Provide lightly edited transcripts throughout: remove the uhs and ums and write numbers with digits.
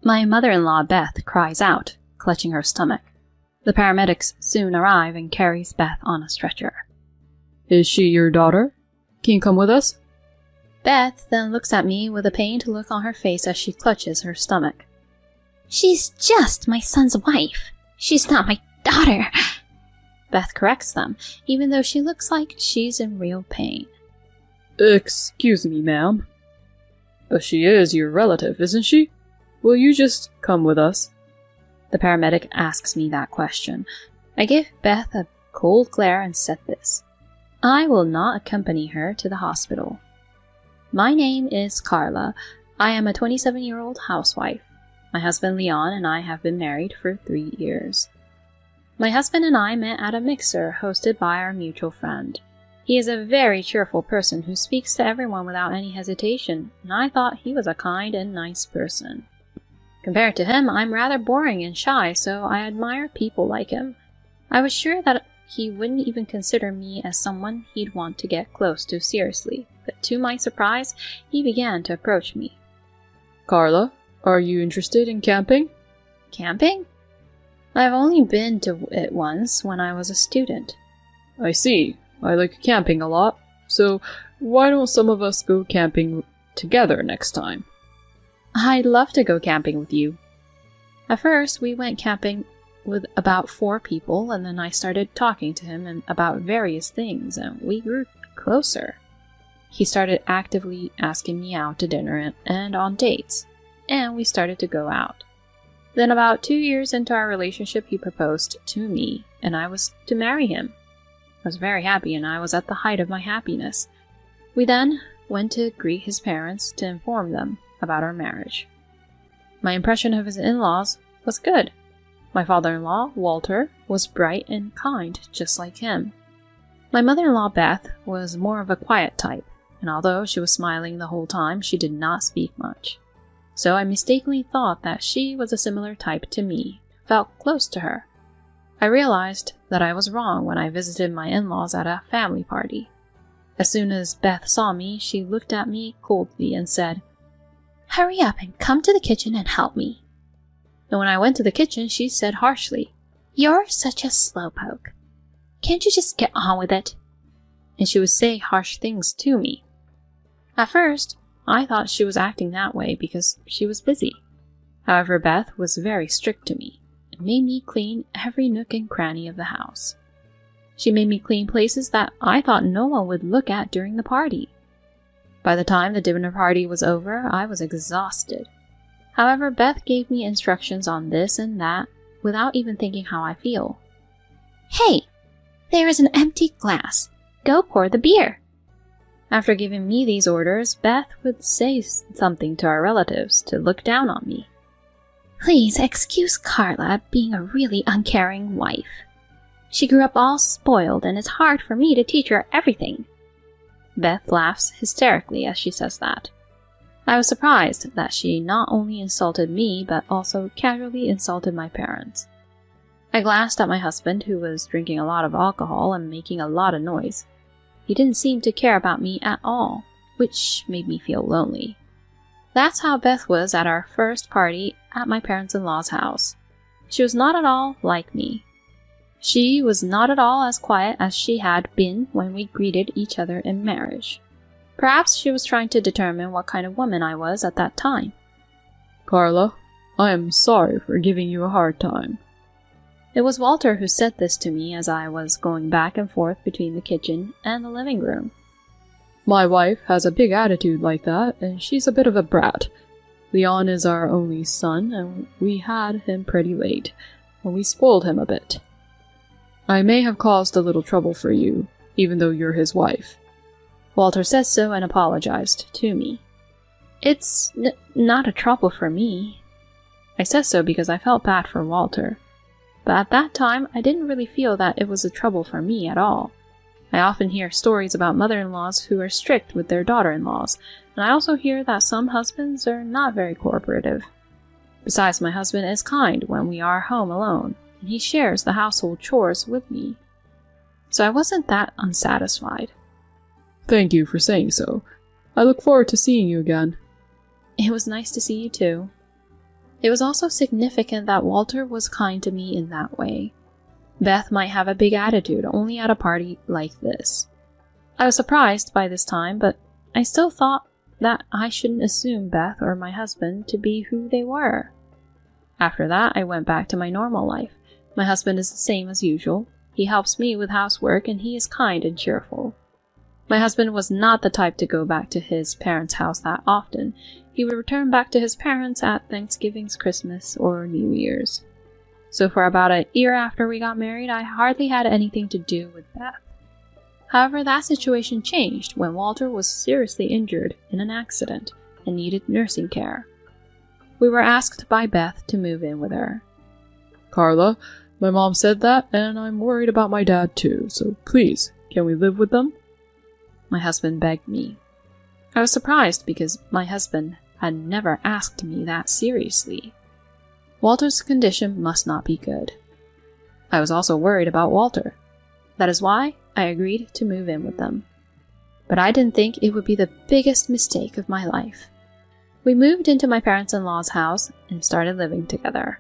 My mother-in-law Beth cries out, clutching her stomach. The paramedics soon arrive and carries Beth on a stretcher. Is she your daughter? Can you come with us? Beth then looks at me with a pained look on her face as she clutches her stomach. She's just my son's wife. She's not my daughter. Beth corrects them, even though she looks like she's in real pain. Excuse me, ma'am. But she is your relative, isn't she? Will you just come with us? The paramedic asks me that question. I give Beth a cold glare and said this. I will not accompany her to the hospital. My name is Carla. I am a 27-year-old housewife. My husband Leon and I have been married for 3 years. My husband and I met at a mixer hosted by our mutual friend. He is a very cheerful person who speaks to everyone without any hesitation, and I thought he was a kind and nice person. Compared to him, I'm rather boring and shy, so I admire people like him. I was sure that he wouldn't even consider me as someone he'd want to get close to seriously, but to my surprise, he began to approach me. Carla, are you interested in camping? Camping? I've only been to it once when I was a student. I see. I like camping a lot, so why don't some of us go camping together next time? I'd love to go camping with you. At first, we went camping with about 4 people, and then I started talking to him about various things, and we grew closer. He started actively asking me out to dinner and on dates, and we started to go out. Then about 2 years into our relationship, he proposed to me, and I was to marry him. I was very happy, and I was at the height of my happiness. We then went to greet his parents to inform them about our marriage. My impression of his in-laws was good. My father-in-law, Walter, was bright and kind, just like him. My mother-in-law, Beth, was more of a quiet type, and although she was smiling the whole time, she did not speak much. So I mistakenly thought that she was a similar type to me, felt close to her. I realized that I was wrong when I visited my in-laws at a family party. As soon as Beth saw me, she looked at me coldly and said, Hurry up and come to the kitchen and help me. And when I went to the kitchen, she said harshly, You're such a slowpoke. Can't you just get on with it? And she would say harsh things to me. At first, I thought she was acting that way because she was busy. However, Beth was very strict to me and made me clean every nook and cranny of the house. She made me clean places that I thought no one would look at during the party. By the time the dinner party was over, I was exhausted. However, Beth gave me instructions on this and that without even thinking how I feel. Hey, there is an empty glass. Go pour the beer. After giving me these orders, Beth would say something to our relatives to look down on me. Please excuse Carla being a really uncaring wife. She grew up all spoiled and it's hard for me to teach her everything. Beth laughs hysterically as she says that. I was surprised that she not only insulted me, but also casually insulted my parents. I glanced at my husband, who was drinking a lot of alcohol and making a lot of noise. He didn't seem to care about me at all, which made me feel lonely. That's how Beth was at our first party at my parents-in-law's house. She was not at all like me. She was not at all as quiet as she had been when we greeted each other in marriage. Perhaps she was trying to determine what kind of woman I was at that time. Carla, I am sorry for giving you a hard time. It was Walter who said this to me as I was going back and forth between the kitchen and the living room. My wife has a big attitude like that, and she's a bit of a brat. Leon is our only son, and we had him pretty late, and we spoiled him a bit. I may have caused a little trouble for you, even though you're his wife. Walter says so and apologized to me. It's not a trouble for me. I said so because I felt bad for Walter. But at that time, I didn't really feel that it was a trouble for me at all. I often hear stories about mother-in-laws who are strict with their daughter-in-laws, and I also hear that some husbands are not very cooperative. Besides, my husband is kind when we are home alone, and he shares the household chores with me. So I wasn't that unsatisfied. Thank you for saying so. I look forward to seeing you again. It was nice to see you too. It was also significant that Walter was kind to me in that way. Beth might have a big attitude only at a party like this. I was surprised by this time, but I still thought that I shouldn't assume Beth or my husband to be who they were. After that, I went back to my normal life. My husband is the same as usual. He helps me with housework and he is kind and cheerful. My husband was not the type to go back to his parents' house that often. He would return back to his parents at Thanksgiving's, Christmas, or New Year's. So for about a year after we got married, I hardly had anything to do with Beth. However, that situation changed when Walter was seriously injured in an accident and needed nursing care. We were asked by Beth to move in with her. Carla, my mom said that, and I'm worried about my dad too, so please, can we live with them? My husband begged me. I was surprised because my husband had never asked me that seriously. Walter's condition must not be good. I was also worried about Walter. That is why I agreed to move in with them. But I didn't think it would be the biggest mistake of my life. We moved into my parents-in-law's house and started living together.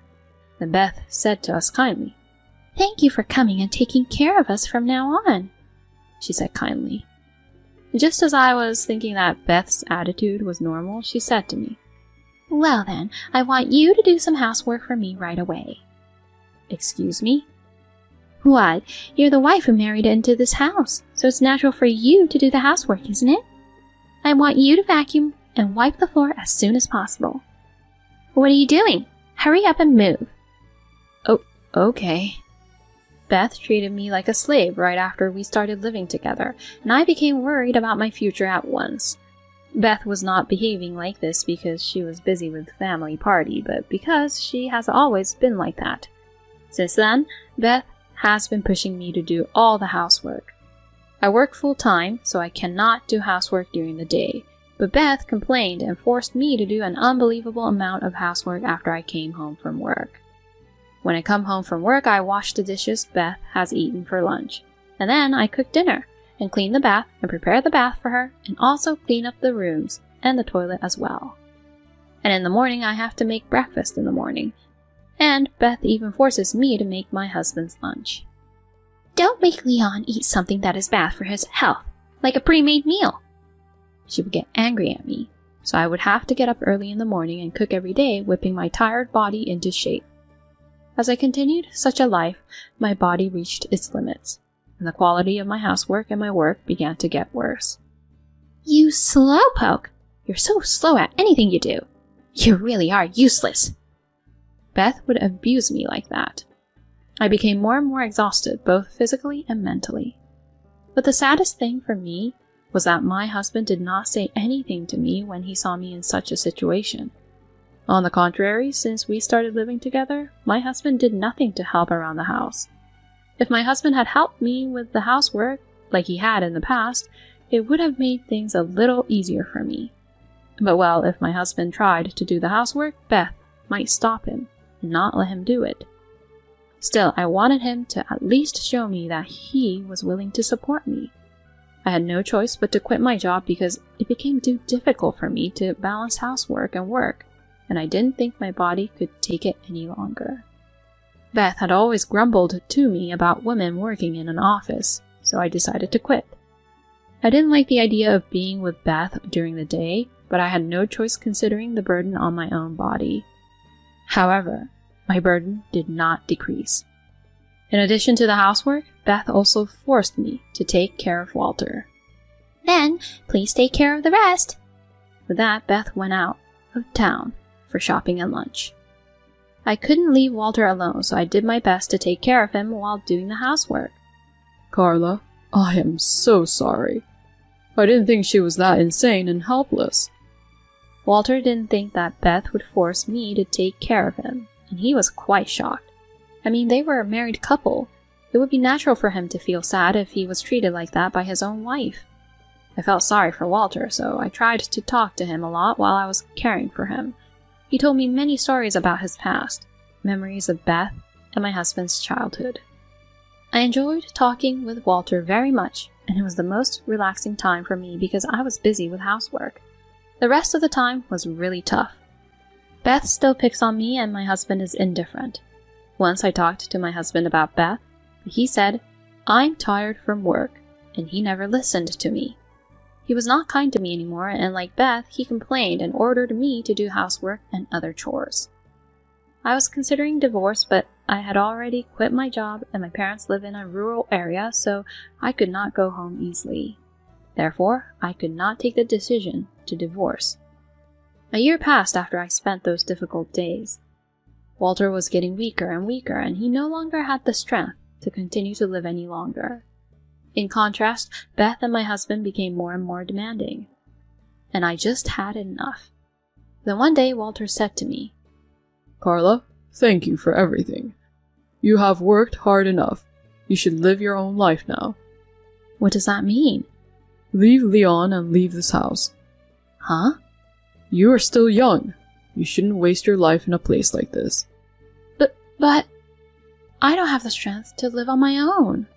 Then Beth said to us kindly, "Thank you for coming and taking care of us from now on," she said kindly. Just as I was thinking that Beth's attitude was normal, she said to me, "Well then, I want you to do some housework for me right away." "Excuse me?" "What? You're the wife who married into this house, so it's natural for you to do the housework, isn't it? I want you to vacuum and wipe the floor as soon as possible. What are you doing? Hurry up and move." "Oh, okay." Beth treated me like a slave right after we started living together, and I became worried about my future at once. Beth was not behaving like this because she was busy with family party, but because she has always been like that. Since then, Beth has been pushing me to do all the housework. I work full-time, so I cannot do housework during the day, but Beth complained and forced me to do an unbelievable amount of housework after I came home from work. When I come home from work, I wash the dishes Beth has eaten for lunch, and then I cook dinner, and clean the bath and prepare the bath for her, and also clean up the rooms and the toilet as well. And in the morning, I have to make breakfast in the morning, and Beth even forces me to make my husband's lunch. "Don't make Leon eat something that is bad for his health, like a pre-made meal." She would get angry at me, so I would have to get up early in the morning and cook every day, whipping my tired body into shape. As I continued such a life, my body reached its limits, and the quality of my housework and my work began to get worse. "You slowpoke! You're so slow at anything you do. You really are useless." Beth would abuse me like that. I became more and more exhausted, both physically and mentally. But the saddest thing for me was that my husband did not say anything to me when he saw me in such a situation. On the contrary, since we started living together, my husband did nothing to help around the house. If my husband had helped me with the housework, like he had in the past, it would have made things a little easier for me. But well, if my husband tried to do the housework, Beth might stop him and not let him do it. Still, I wanted him to at least show me that he was willing to support me. I had no choice but to quit my job because it became too difficult for me to balance housework and work, and I didn't think my body could take it any longer. Beth had always grumbled to me about women working in an office, so I decided to quit. I didn't like the idea of being with Beth during the day, but I had no choice considering the burden on my own body. However, my burden did not decrease. In addition to the housework, Beth also forced me to take care of Walter. "Then, please take care of the rest." With that, Beth went out of town for shopping and lunch. I couldn't leave Walter alone, so I did my best to take care of him while doing the housework. Carla, I am so sorry. I didn't think she was that insane and helpless. Walter didn't think that Beth would force me to take care of him, and he was quite shocked. I mean, they were a married couple. It would be natural for him to feel sad if he was treated like that by his own wife. I felt sorry for Walter, so I tried to talk to him a lot while I was caring for him. He told me many stories about his past, memories of Beth, and my husband's childhood. I enjoyed talking with Walter very much, and it was the most relaxing time for me because I was busy with housework. The rest of the time was really tough. Beth still picks on me and my husband is indifferent. Once I talked to my husband about Beth. He said, "I'm tired from work," and he never listened to me. He was not kind to me anymore, and like Beth, he complained and ordered me to do housework and other chores. I was considering divorce, but I had already quit my job and my parents live in a rural area, so I could not go home easily. Therefore, I could not take the decision to divorce. A year passed after I spent those difficult days. Walter was getting weaker, and he no longer had the strength to continue to live any longer. In contrast, Beth and my husband became more and more demanding, and I just had enough. Then one day Walter said to me, "Carla, thank you for everything. You have worked hard enough. You should live your own life now." "What does that mean?" "Leave Leon and leave this house." "Huh?" "You are still young. You shouldn't waste your life in a place like this." But I don't have the strength to live on my own."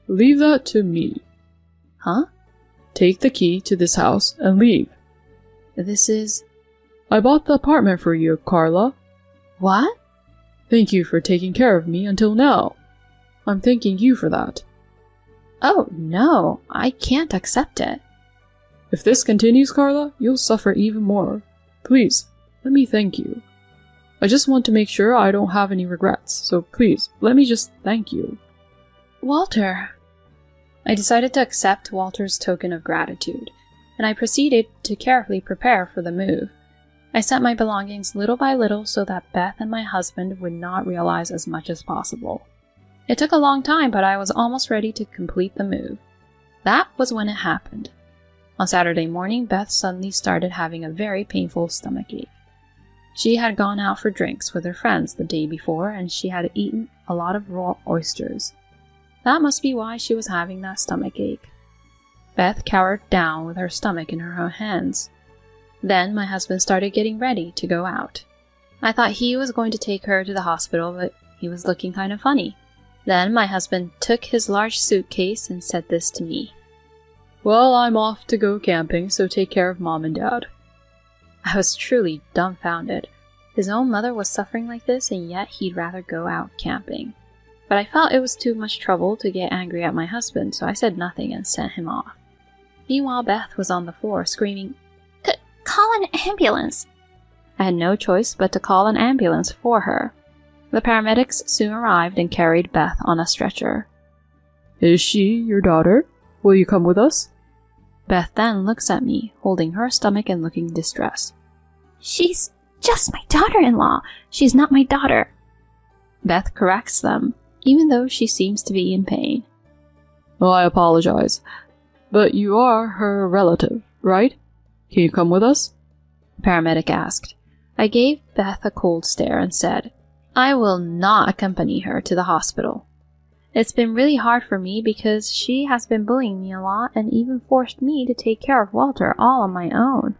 "Leave that to me." "Huh?" "Take the key to this house and leave." "This is..." "I bought the apartment for you, Carla." "What?" "Thank you for taking care of me until now. I'm thanking you for that." "Oh, no, I can't accept it." "If this continues, Carla, you'll suffer even more. Please, let me thank you. I just want to make sure I don't have any regrets, so please, let me just thank you." "Walter." I decided to accept Walter's token of gratitude, and I proceeded to carefully prepare for the move. I sent my belongings little by little so that Beth and my husband would not realize as much as possible. It took a long time, but I was almost ready to complete the move. That was when it happened. On Saturday morning, Beth suddenly started having a very painful stomachache. She had gone out for drinks with her friends the day before, and she had eaten a lot of raw oysters. That must be why she was having that stomachache. Beth cowered down with her stomach in her hands. Then my husband started getting ready to go out. I thought he was going to take her to the hospital, but he was looking kind of funny. Then my husband took his large suitcase and said this to me. "Well, I'm off to go camping, so take care of Mom and Dad." I was truly dumbfounded. His own mother was suffering like this, and yet he'd rather go out camping. But I felt it was too much trouble to get angry at my husband, so I said nothing and sent him off. Meanwhile, Beth was on the floor screaming, Call an ambulance. I had no choice but to call an ambulance for her. The paramedics soon arrived and carried Beth on a stretcher. "Is she your daughter? Will you come with us?" Beth then looks at me, holding her stomach and looking distressed. She's just my daughter-in-law. She's not my daughter. Beth corrects them, even though she seems to be in pain. "Oh, I apologize. But you are her relative, right? Can you come with us?" The paramedic asked. I gave Beth a cold stare and said, "I will not accompany her to the hospital. It's been really hard for me because she has been bullying me a lot and even forced me to take care of Walter all on my own.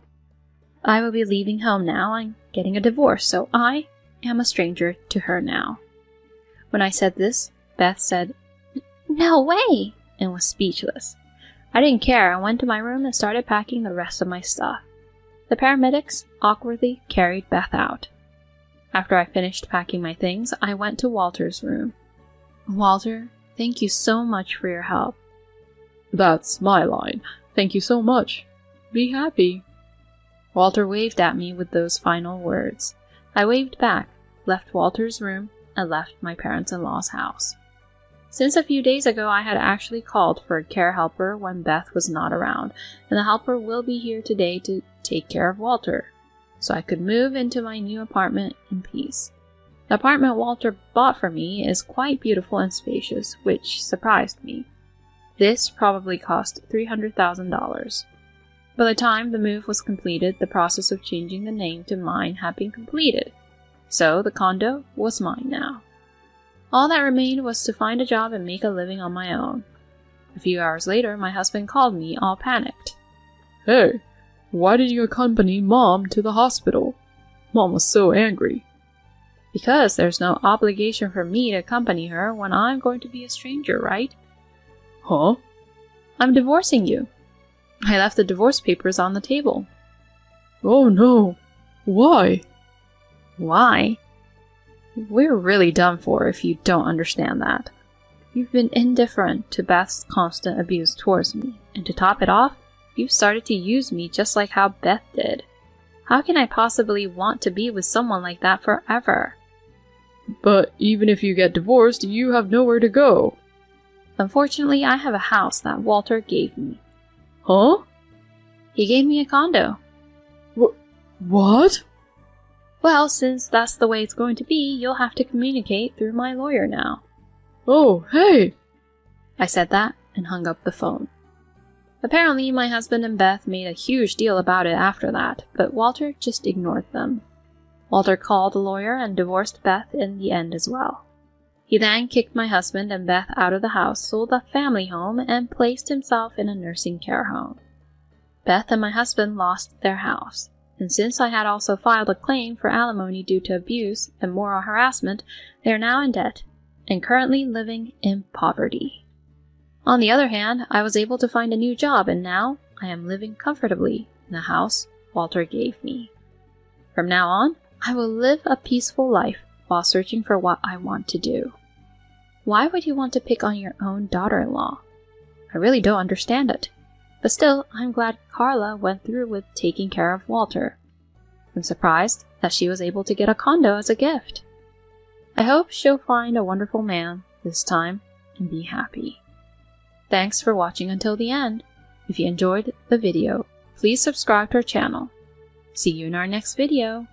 I will be leaving home now. I'm getting a divorce, so I am a stranger to her now." When I said this, Beth said, No way. and was speechless. I didn't care. I went to my room and started packing the rest of my stuff. The paramedics awkwardly carried Beth out. After I finished packing my things, I went to Walter's room. "Walter, thank you so much for your help." "That's my line. Thank you so much. Be happy." Walter waved at me with those final words. I waved back, left Walter's room, and left my parents-in-law's house. Since a few days ago, I had actually called for a care helper when Beth was not around, and the helper will be here today to take care of Walter, so I could move into my new apartment in peace. The apartment Walter bought for me is quite beautiful and spacious, which surprised me. This probably cost $300,000. By the time the move was completed, the process of changing the name to mine had been completed, so the condo was mine now. All that remained was to find a job and make a living on my own. A few hours later, my husband called me all panicked. "Hey, why did you accompany Mom to the hospital? Mom was so angry." "Because there's no obligation for me to accompany her when I'm going to be a stranger, right?" "Huh?" "I'm divorcing you." I left the divorce papers on the table. "Oh no. Why?" Why? We're really done for if you don't understand that. You've been indifferent to Beth's constant abuse towards me, and to top it off, you've started to use me just like how Beth did. How can I possibly want to be with someone like that forever? But even if you get divorced, you have nowhere to go. Unfortunately, I have a house that Walter gave me. Huh? He gave me a condo. What? Well, since that's the way it's going to be, you'll have to communicate through my lawyer now. Oh, hey! I said that and hung up the phone. Apparently, my husband and Beth made a huge deal about it after that, but Walter just ignored them. Walter called a lawyer and divorced Beth in the end as well. He then kicked my husband and Beth out of the house, sold the family home, and placed himself in a nursing care home. Beth and my husband lost their house, and since I had also filed a claim for alimony due to abuse and moral harassment, they are now in debt and currently living in poverty. On the other hand, I was able to find a new job, and now I am living comfortably in the house Walter gave me. From now on, I will live a peaceful life while searching for what I want to do. Why would you want to pick on your own daughter-in-law? I really don't understand it. But still, I'm glad Carla went through with taking care of Walter. I'm surprised that she was able to get a condo as a gift. I hope she'll find a wonderful man this time and be happy. Thanks for watching until the end. If you enjoyed the video, please subscribe to our channel. See you in our next video.